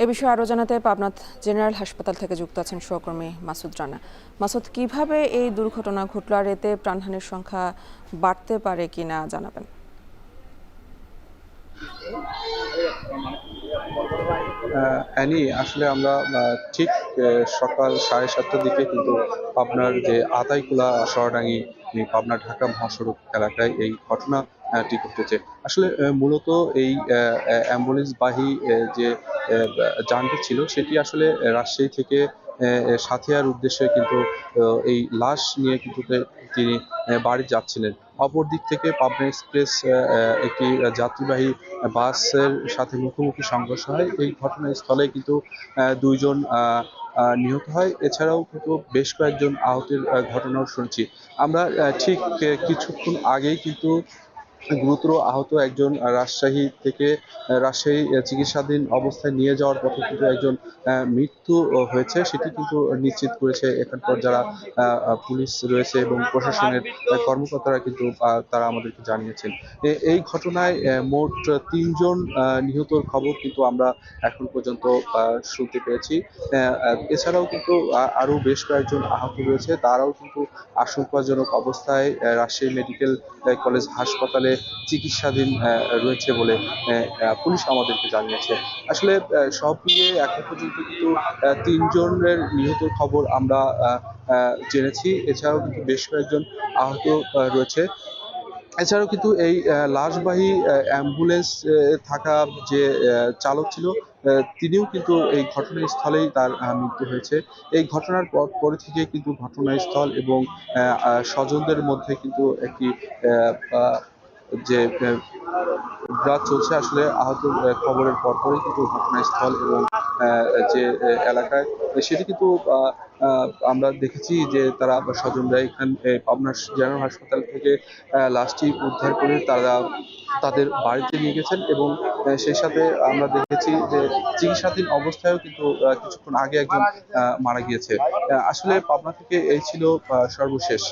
এ বিষয়ে আরও জানাতে পাবনা জেনারেল হাসপাতাল থেকে যুক্ত আছেন সহকর্মী মাসুদ রানা। মাসুদ, কিভাবে এই দুর্ঘটনা ঘটল আর এতে প্রাণহানির সংখ্যা বাড়তে পারে কিনা জানাবেন। অ্যানি, আসলে আমরা ঠিক সকাল 7:30টার দিকে কিন্তু পাবনার যে আতাইকুলা সরাডাঙ্গি পাবনা ঢাকা মহাসড়ক এলাকায় এই ঘটনাটি ঘটেছে। আসলে মূলত এই অ্যাম্বুলেন্সবাহী যে যানটি ছিল সেটি আসলে রাজশাহী থেকে সাঁথিয়ার উদ্দেশ্যে কিন্তু এই লাশ নিয়ে কিন্তু তিনি বাড়ি যাচ্ছিলেন। অপর দিক থেকে পাবনা এক্সপ্রেস একটি যাত্রীবাহী বাসের সাথে মুখোমুখি সংঘর্ষ হয়। এই ঘটনাস্থলে কিন্তু দুইজন নিহত হয়। এছাড়াও কিন্তু বেশ কয়েকজন আহতের ঘটনাও শুনছি আমরা। ঠিক কিছুক্ষণ আগেই কিন্তু গুরুতর আহত একজন রাজশাহী চিকিৎসাধীন অবস্থায় নিয়ে যাওয়ার পথে কিন্তু একজন মৃত্যু হয়েছে, সেটি কিন্তু নিশ্চিত করেছে এখানকার যারা পুলিশ রয়েছে এবং প্রশাসনের কর্মকর্তারা কিন্তু তারা আমাদেরকে জানিয়েছেন। এই ঘটনায় মোট 3জন নিহতর খবর কিন্তু আমরা এখন পর্যন্ত শুনতে পেয়েছি। এছাড়াও কিন্তু আরো বেশ কয়েকজন আহত রয়েছে, তারাও কিন্তু আশঙ্কাজনক অবস্থায় রাজশাহী মেডিকেল কলেজ হাসপাতালে চিকিৎসাধীন রয়েছে বলে পুলিশ আমাদেরকে জানিয়েছে। আসলে সব মিলিয়ে এখন পর্যন্ত কিন্তু 3জনের নিহতের খবর আমরা জেনেছি। এছাড়াও কিন্তু বেশ কয়েকজন আহত রয়েছে। এছাড়াও কিন্তু এই লাশবাহী অ্যাম্বুলেন্স থাকা যে চালক ছিল, তিনিও কিন্তু এই ঘটনাস্থলেই তার মৃত্যু হয়েছে। এই ঘটনার পরে থেকে কিন্তু ঘটনাস্থল এবং স্বজনদের মধ্যে কিন্তু একটি যে বিরাট চলছে। আসলে আহত খবরের পরপরই কিন্তু ঘটনাস্থল এবং যে এলাকায় সেটি কিন্তু আমরা দেখেছি যে তারা স্বজনরা পাবনা জেনারেল হাসপাতাল থেকে লাশটি উদ্ধার করে তারা তাদের বাড়িতে নিয়ে গেছেন এবং সেই সাথে আমরা দেখেছি যে চিকিৎসাধীন অবস্থায়ও কিন্তু কিছুক্ষণ আগে একজন মারা গিয়েছে। আসলে পাবনা থেকে এই ছিল সর্বশেষ।